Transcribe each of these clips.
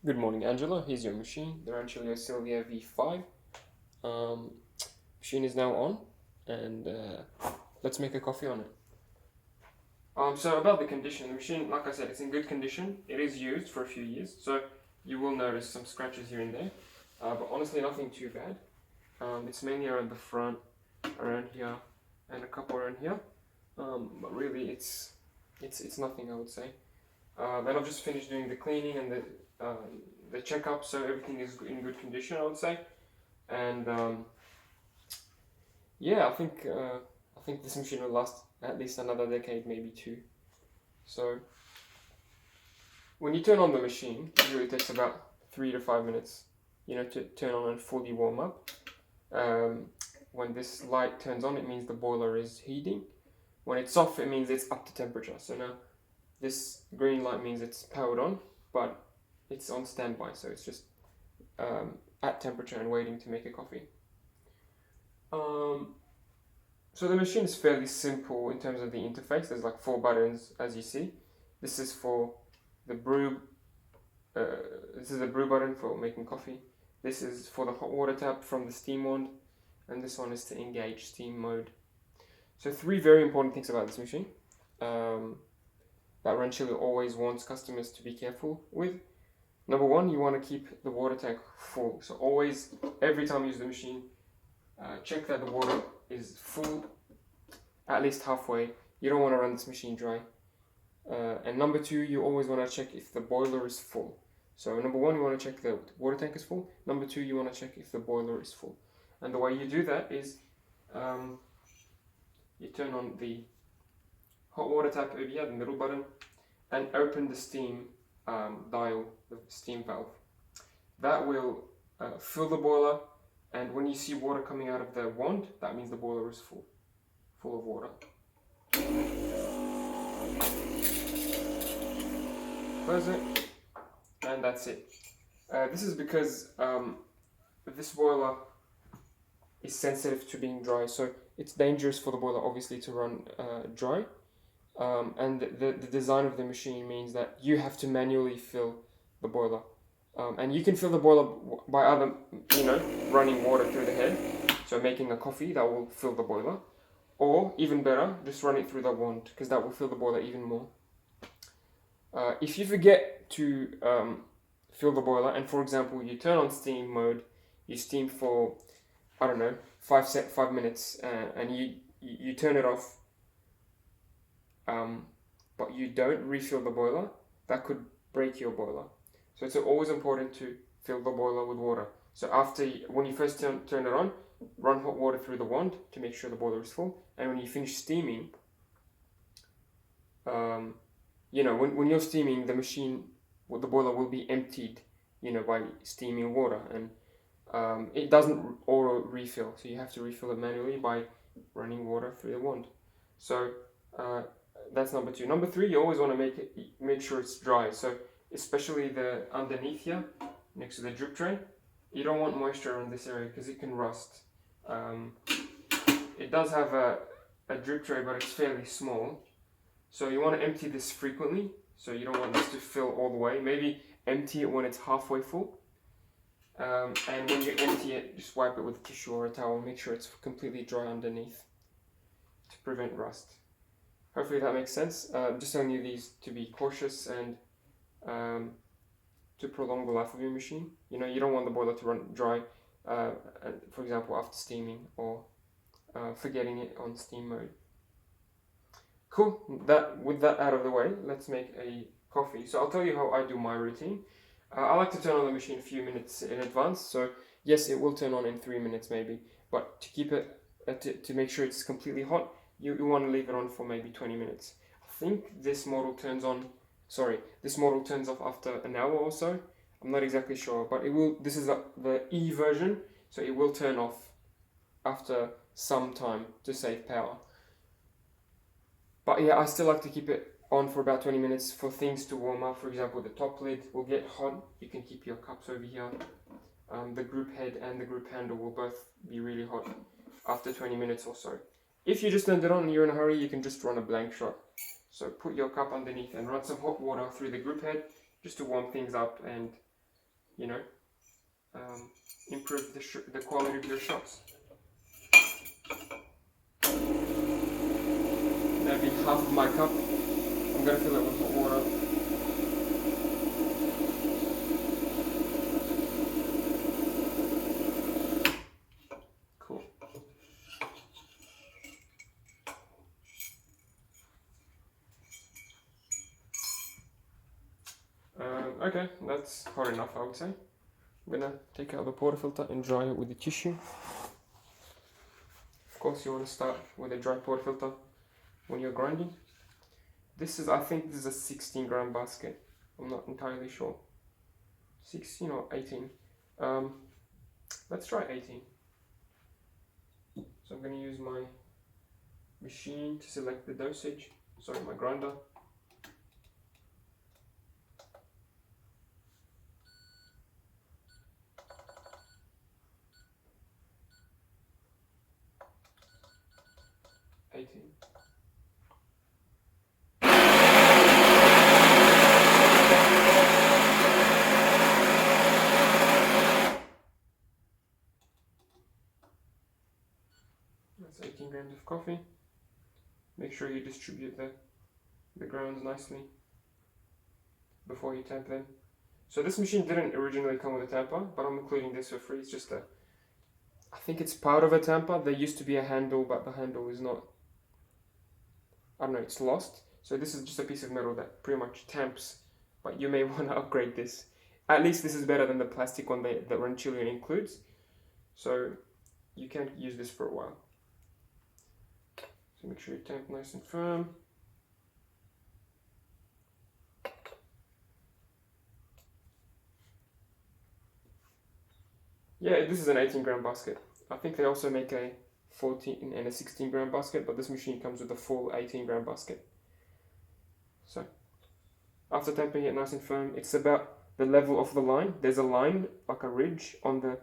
Good morning, Angelo. Here's your machine, the rancilio Silvia V5. Machine is now on, and let's make a coffee on it. So about the condition, the machine, like I said, it's in good condition. It is used for a few years, so you will notice some scratches here and there, but honestly nothing too bad. It's mainly around the front, around here, and a couple around here, but really it's nothing, I would say. And I've just finished doing the cleaning and the checkup, so everything is in good condition, I would say. And yeah, I think this machine will last at least another decade, maybe two. So when you turn on the machine, usually it takes about 3 to 5 minutes, to turn on and fully warm up. When this light turns on, it means the boiler is heating. When it's off, it means it's up to temperature. So now this green light means it's powered on, but it's on standby, so it's just at temperature and waiting to make a coffee. So the machine is fairly simple in terms of the interface. There's like 4 buttons, as you see. This is for the brew. This is the brew button for making coffee. This is for the hot water tap from the steam wand, and this one is to engage steam mode. So 3 very important things about this machine that Rancilio always wants customers to be careful with. Number 1, you want to keep the water tank full. So always, every time you use the machine, check that the water is full, at least halfway. You don't want to run this machine dry. And number 2, you always want to check if the boiler is full. So number 1, you want to check the water tank is full. Number 2, you want to check if the boiler is full. And the way you do that is you turn on the hot water tap over here, the middle button, and open the steam dial, the steam valve. That will fill the boiler, and when you see water coming out of the wand, that means the boiler is full of water. Close it, and that's it. This is because this boiler is sensitive to being dry, so it's dangerous for the boiler obviously to run dry. And the design of the machine means that you have to manually fill the boiler. And you can fill the boiler by either, running water through the head, so making a coffee that will fill the boiler, or even better, just run it through the wand, because that will fill the boiler even more. If you forget to fill the boiler, and for example, you turn on steam mode, you steam for, 5 minutes, and you turn it off, but you don't refill the boiler, that could break your boiler. So it's always important to fill the boiler with water. So when you first turn it on, run hot water through the wand to make sure the boiler is full. And when you finish steaming, when you're steaming, the boiler will be emptied, by steaming water, and it doesn't auto refill. So you have to refill it manually by running water through the wand. So that's number 2. Number 3, you always want to make sure it's dry. So especially the underneath here, next to the drip tray, you don't want moisture in this area because it can rust. It does have a drip tray, but it's fairly small. So you want to empty this frequently. So you don't want this to fill all the way. Maybe empty it when it's halfway full. And when you empty it, just wipe it with a tissue or a towel. Make sure it's completely dry underneath to prevent rust. Hopefully that makes sense. Just telling you these to be cautious and to prolong the life of your machine. You don't want the boiler to run dry, for example, after steaming or forgetting it on steam mode. Cool. With that out of the way, let's make a coffee. So I'll tell you how I do my routine. I like to turn on the machine a few minutes in advance. So yes, it will turn on in 3 minutes maybe, but to keep it to make sure it's completely hot, you want to leave it on for maybe 20 minutes. I think this model turns off after an hour or so. I'm not exactly sure, but it will. This is the E version, so it will turn off after some time to save power. But yeah, I still like to keep it on for about 20 minutes for things to warm up. For example, the top lid will get hot. You can keep your cups over here. The group head and the group handle will both be really hot after 20 minutes or so. If you just turned it on and you're in a hurry, you can just run a blank shot. So put your cup underneath and run some hot water through the group head just to warm things up and you know, improve the quality of your shots. Maybe half of my cup. I'm gonna fill it with hot water. Cool. Okay, that's hot enough, I would say. I'm gonna take out the portafilter and dry it with the tissue. Of course, you want to start with a dry portafilter when you're grinding. I think this is a 16 gram basket. I'm not entirely sure. 16 or 18. Let's try 18. So I'm going to use my machine to select the dosage. Sorry, my grinder. That's 18 grams of coffee. Make sure you distribute the grounds nicely before you tamp them. So this machine didn't originally come with a tamper, but I'm including this for free. It's just I think it's part of a tamper. There used to be a handle, but the handle is not, I don't know, it's lost. So this is just a piece of metal that pretty much tamps, but you may want to upgrade this. At least this is better than the plastic one that rancilio includes. So you can use this for a while. So make sure you tamp nice and firm. Yeah, this is an 18 gram basket. I think they also make a 14 and a 16 gram basket, but this machine comes with a full 18 gram basket. So after tamping it nice and firm, it's about the level of the line. There's a line, like a ridge on the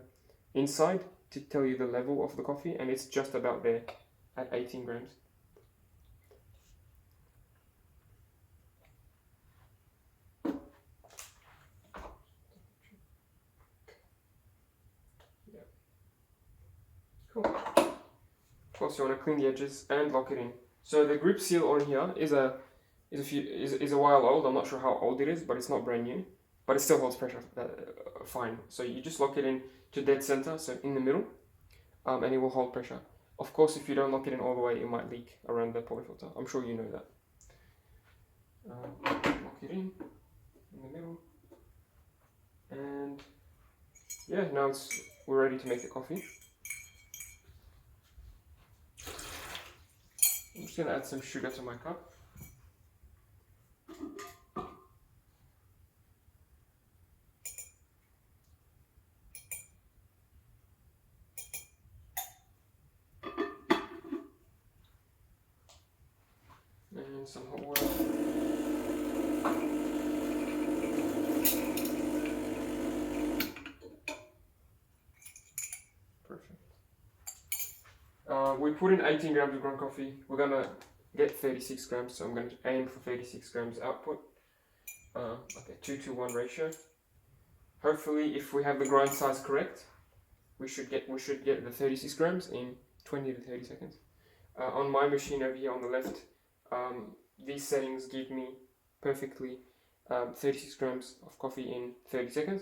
inside to tell you the level of the coffee, and it's just about there at 18 grams. Cool. Of course, you want to clean the edges and lock it in. So the grip seal on here is a while old. I'm not sure how old it is, but it's not brand new. But it still holds pressure fine. So you just lock it in to dead center, so in the middle, and it will hold pressure. Of course, if you don't lock it in all the way, it might leak around the portafilter. I'm sure you know that. Lock it in the middle, and yeah, now we're ready to make the coffee. I'm just going to add some sugar to my cup. And some hot water. Perfect. We put in 18 grams of ground coffee. We're going to get 36 grams, so I'm going to aim for 36 grams output. Like a 2-to-1 ratio. Hopefully, if we have the grind size correct, we should get the 36 grams in 20 to 30 seconds. On my machine over here on the left, these settings give me perfectly 36 grams of coffee in 30 seconds.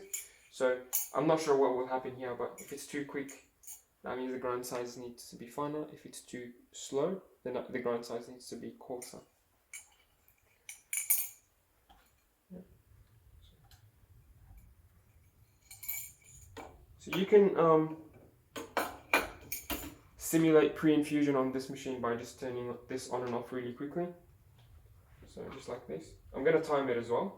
So I'm not sure what will happen here, but if it's too quick, that means the grind size needs to be finer. If it's too slow, then the grind size needs to be coarser. Yeah. So you can simulate pre-infusion on this machine by just turning this on and off really quickly. So just like this. I'm going to time it as well.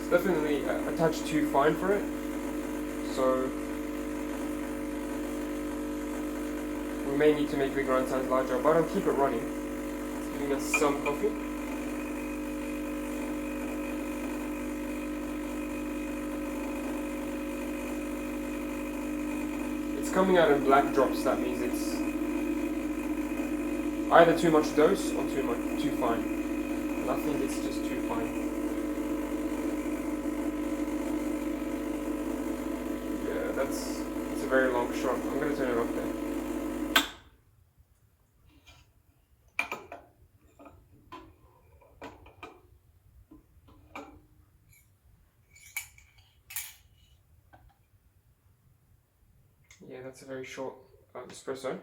Definitely a touch too fine for it, so we may need to make the grind size larger, but I'll keep it running. It's giving us some coffee. It's coming out in black drops, that means it's either too much dose or too fine. And I think it's just too fine. Yeah, it's a very long shot. I'm gonna turn it off there. Yeah, that's a very short espresso.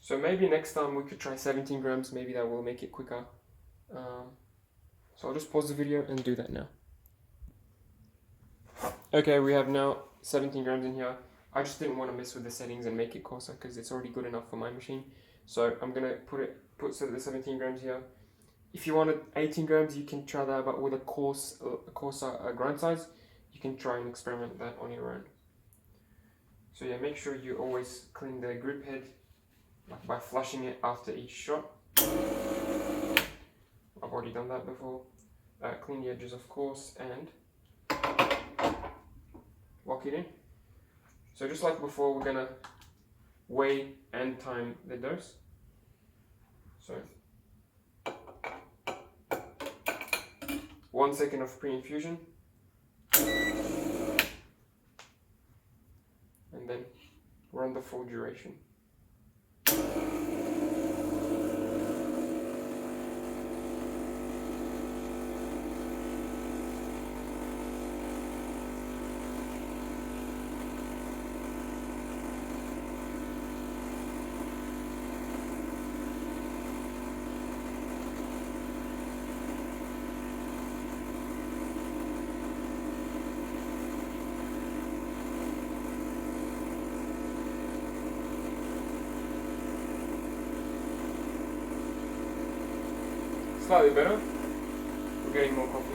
So maybe next time we could try 17 grams, maybe that will make it quicker. So I'll just pause the video and do that now. Okay, we have now 17 grams in here. I just didn't want to mess with the settings and make it coarser because it's already good enough for my machine. So I'm gonna put the 17 grams here. If you wanted 18 grams, you can try that, but with a coarser grind size, you can try and experiment that on your own. So yeah, make sure you always clean the grip head by flushing it after each shot. I've already done that before. Clean the edges, of course, and lock it in. So just like before, we're gonna weigh and time the dose. So 1 second of pre-infusion, and then run the full duration. Slightly better. We're getting more coffee.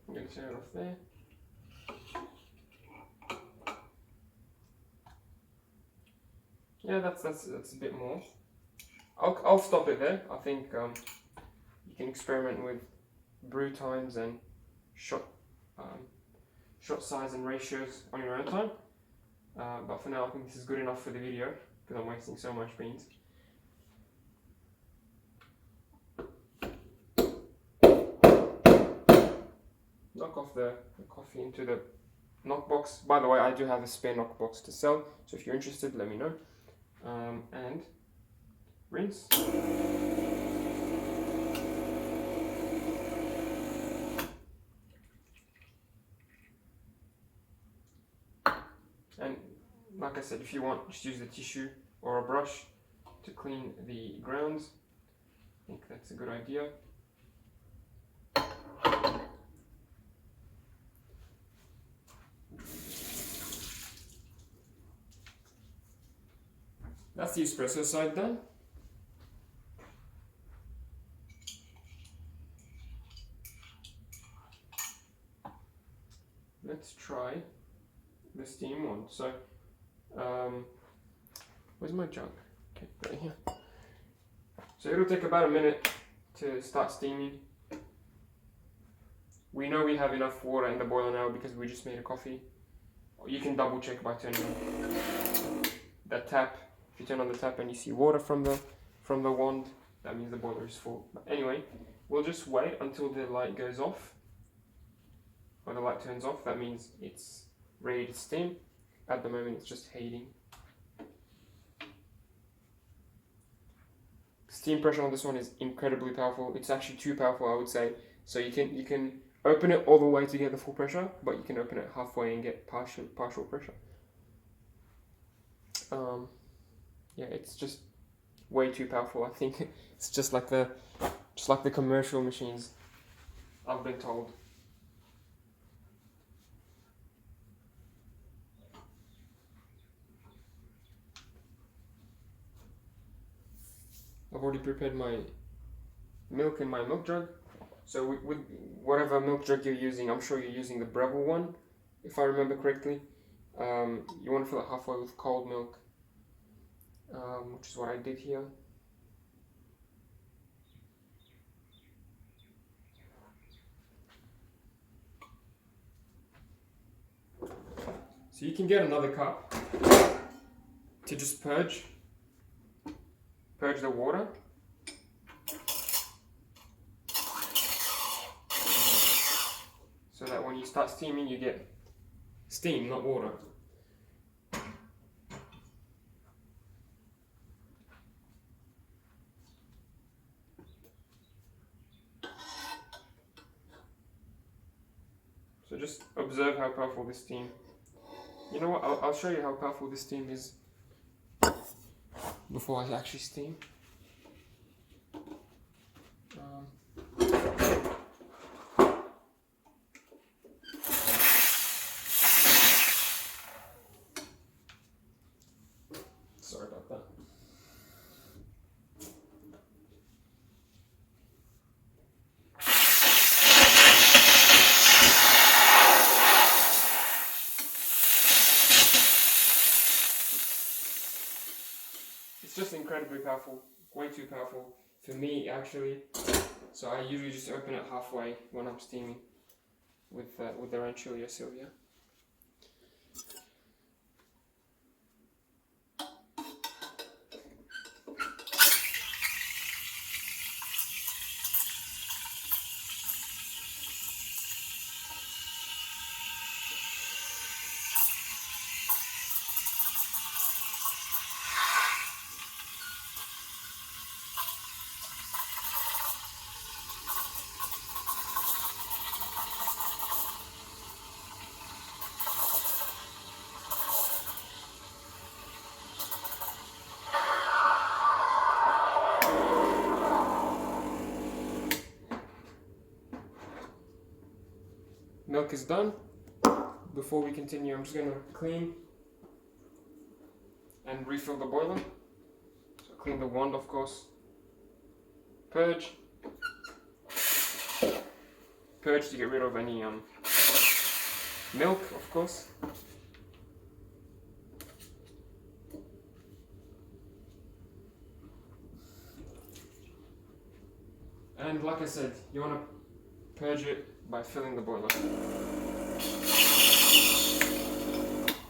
I'm going to turn it off there. Yeah, that's a bit more. I'll stop it there. I think you can experiment with brew times and shot size and ratios on your own time. But for now, I think this is good enough for the video because I'm wasting so much beans. Knock off the coffee into the knock box. By the way, I do have a spare knock box to sell, so if you're interested, let me know. And rinse. And like I said, if you want, just use the tissue or a brush to clean the grounds. I think that's a good idea. That's the espresso side done. Let's try the steam one. So, where's my jug? Okay, right here. So it'll take about a minute to start steaming. We know we have enough water in the boiler now because we just made a coffee. You can double check by turning on the tap. If you turn on the tap and you see water from the wand, that means the boiler is full. But anyway, we'll just wait until the light goes off. Or the light turns off, that means it's ready to steam. At the moment it's just heating. Steam pressure on this one is incredibly powerful. It's actually too powerful, I would say. So you can open it all the way to get the full pressure, but you can open it halfway and get partial pressure. Yeah, it's just way too powerful. I think it's just like the commercial machines, I've been told. I've already prepared my milk in my milk jug. So with whatever milk jug you're using, I'm sure you're using the Breville one, if I remember correctly. You want to fill it halfway with cold milk, which is what I did here. So you can get another cup to just purge the water. So that when you start steaming, you get steam, not water. So just observe how powerful this steam. You know what, I'll show you how powerful this steam is before I actually steam. Sorry about that. It's just incredibly powerful, way too powerful for me actually. So I usually just open it halfway when I'm steaming with the rancilio Silvia. Milk is done. Before we continue, I'm just going to clean and refill the boiler. So clean the wand, of course. Purge. Purge to get rid of any milk, of course. And like I said, you want to purge it by filling the boiler.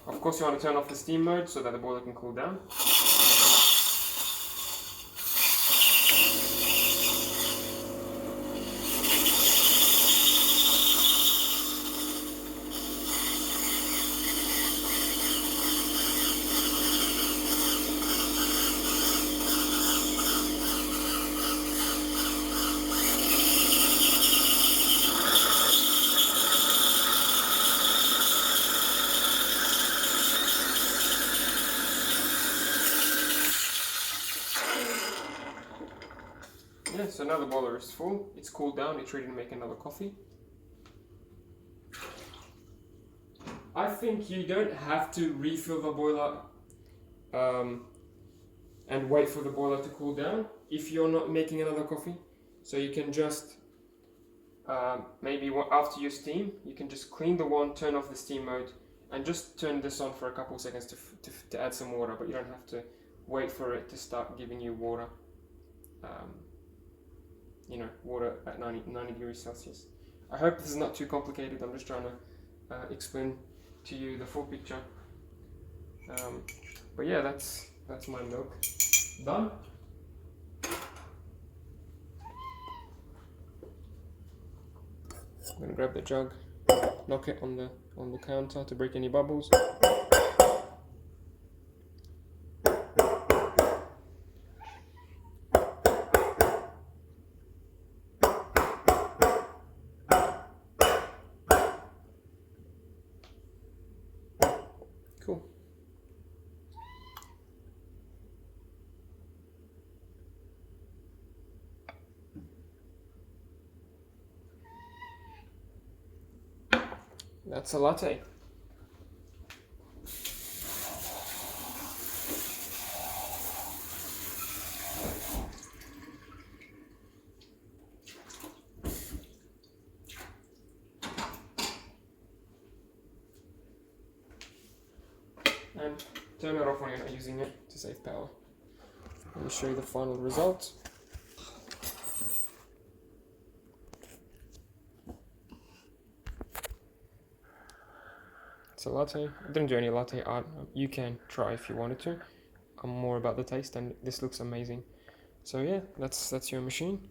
Of course, you want to turn off the steam mode so that the boiler can cool down. Yeah, so now the boiler is full, it's cooled down, it's ready to make another coffee. I think you don't have to refill the boiler and wait for the boiler to cool down if you're not making another coffee. So you can just, maybe after you steam, you can just clean the wand, turn off the steam mode, and just turn this on for a couple seconds to add some water, but you don't have to wait for it to start giving you water. You know, water at 90 degrees Celsius. I hope this is not too complicated. I'm just trying to explain to you the full picture. But yeah, that's my milk done. I'm gonna grab the jug, knock it on the counter to break any bubbles. Cool. That's a latte. and turn it off when you're not using it to save power. Let me show you the final result. It's a latte. I didn't do any latte art. You can try if you wanted to. I'm more about the taste, and this looks amazing. So yeah, that's your machine.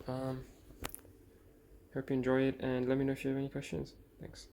Hope you enjoy it, and let me know if you have any questions. Thanks.